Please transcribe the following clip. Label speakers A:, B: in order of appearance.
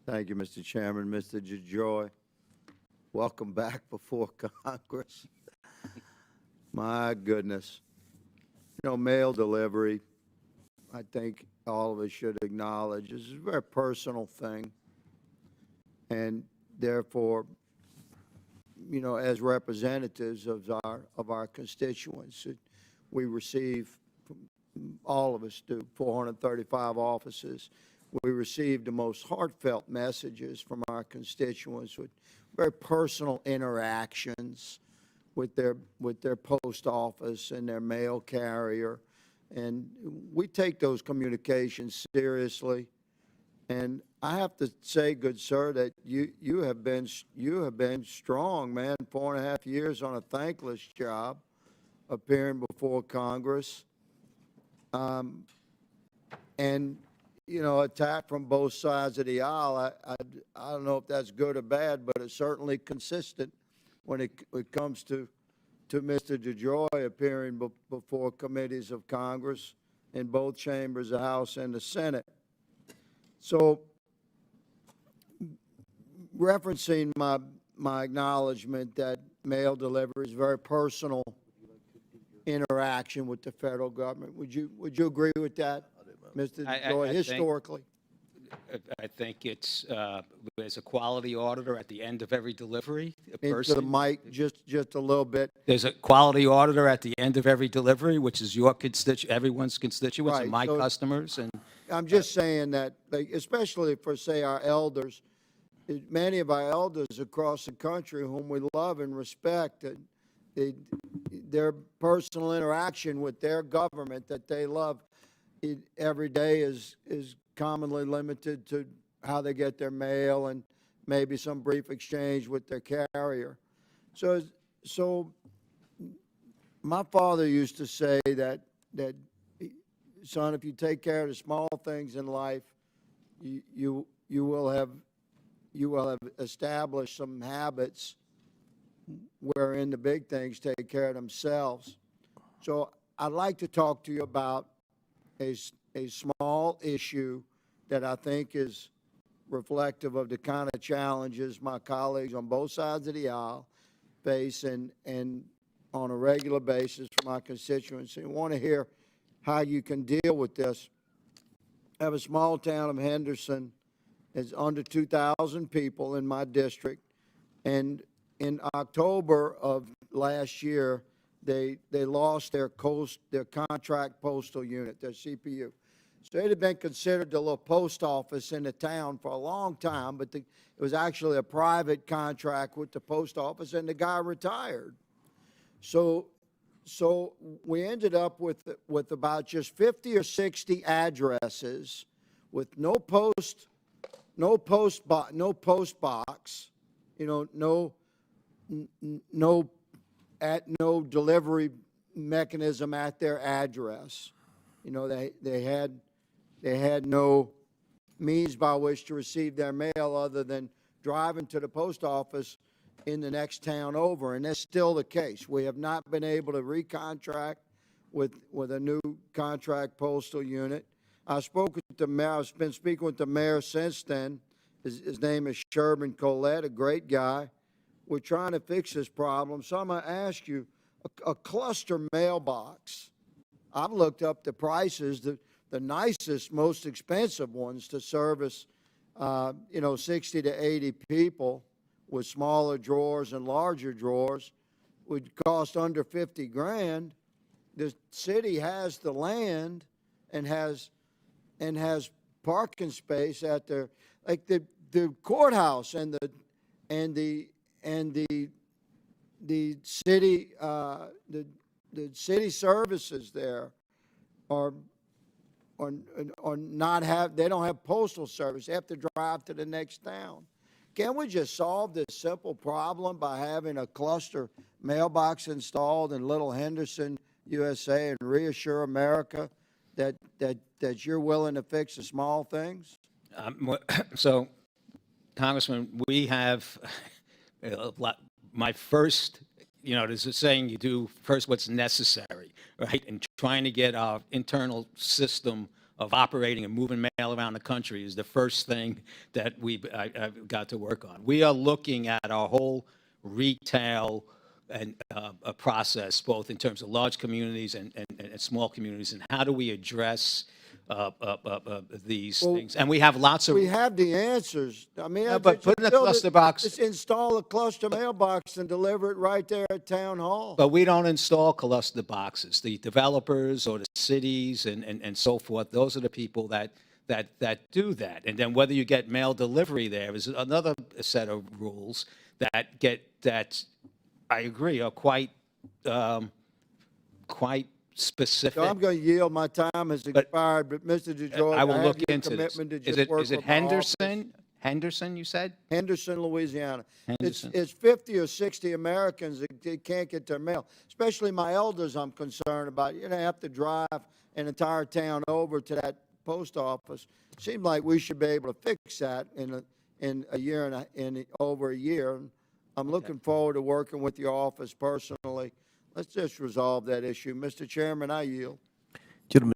A: Thank you, Mr. Chairman. Mr. DeJoy, welcome back before Congress. My goodness. You know, mail delivery, I think all of us should acknowledge, is a very personal thing. And therefore, you know, as representatives of our constituents, we receive, all of us do, 435 offices. We receive the most heartfelt messages from our constituents with very personal interactions with their post office and their mail carrier. And we take those communications seriously. And I have to say, good sir, that you have been strong, man. 4.5 years on a thankless job, appearing before Congress. And you know, attack from both sides of the aisle. I don't know if that's good or bad, but it's certainly consistent when it comes to Mr. DeJoy appearing before committees of Congress in both chambers, the House and the Senate. So, referencing my acknowledgement that mail delivery is very personal interaction with the federal government, would you agree with that, Mr. DeJoy, historically?
B: I think it's, there's a quality auditor at the end of every delivery.
A: Into the mic just a little bit.
B: There's a quality auditor at the end of every delivery, which is your everyone's constituents and my customers. And
A: I'm just saying that, like, especially for, say, our elders, many of our elders across the country whom we love and respect, their personal interaction with their government that they love every day is commonly limited to how they get their mail and maybe some brief exchange with their carrier. So my father used to say that son, if you take care of the small things in life, you will have established some habits wherein the big things take care of themselves. So I'd like to talk to you about a small issue that I think is reflective of the kind of challenges my colleagues on both sides of the aisle face and on a regular basis from my constituents. I want to hear how you can deal with this. I have a small town of Henderson. It's under 2,000 people in my district. And in October of last year, they lost their contract postal unit, their CPU. So it had been considered the little post office in the town for a long time, but it was actually a private contract with the post office, and the guy retired. So we ended up with about just 50 or 60 addresses with no post box, you know, no delivery mechanism at their address. You know, they had no means by which to receive their mail other than driving to the post office in the next town over, and that's still the case. We have not been able to recontract with a new contract postal unit. I spoke with the mayor. I've been speaking with the mayor since then. His name is Sherman Collette, a great guy. We're trying to fix this problem. So I'm going to ask you, a cluster mailbox. I've looked up the prices, the nicest, most expensive ones to service, 60 to 80 people with smaller drawers and larger drawers would cost under 50 grand. The city has the land and has parking space at the courthouse and the city the city services there are not have, they don't have postal service. They have to drive to the next town. Can't we just solve this simple problem by having a cluster mailbox installed in Little Henderson, USA, and reassure America that you're willing to fix the small things?
B: So, Congressman, we have my first, there's a saying, you do first what's necessary, right? And trying to get our internal system of operating and moving mail around the country is the first thing that I've got to work on. We are looking at our whole retail and a process, both in terms of large communities and small communities, and how do we address these things? And we have lots of.
A: We have the answers. I mean,
B: But put in a cluster box.
A: Just install a cluster mailbox and deliver it right there at town hall.
B: But we don't install cluster boxes. The developers or the cities and so forth, those are the people that do that. And then whether you get mail delivery there is another set of rules that I agree are quite specific.
A: So I'm going to yield. My time has expired, but Mr. DeJoy,
B: I will
A: have
B: look
A: your
B: into this.
A: commitment to
B: Is
A: just work
B: it
A: with my office.
B: Henderson? Henderson, you said?
A: Henderson, Louisiana.
B: Henderson.
A: It's 50 or 60 Americans that can't get their mail, especially my elders I'm concerned about. You know, have to drive an entire town over to that post office. Seems like we should be able to fix that in a year in over a year. I'm looking forward to working with your office personally. Let's just resolve that issue. Mr. Chairman, I yield.
C: Gentleman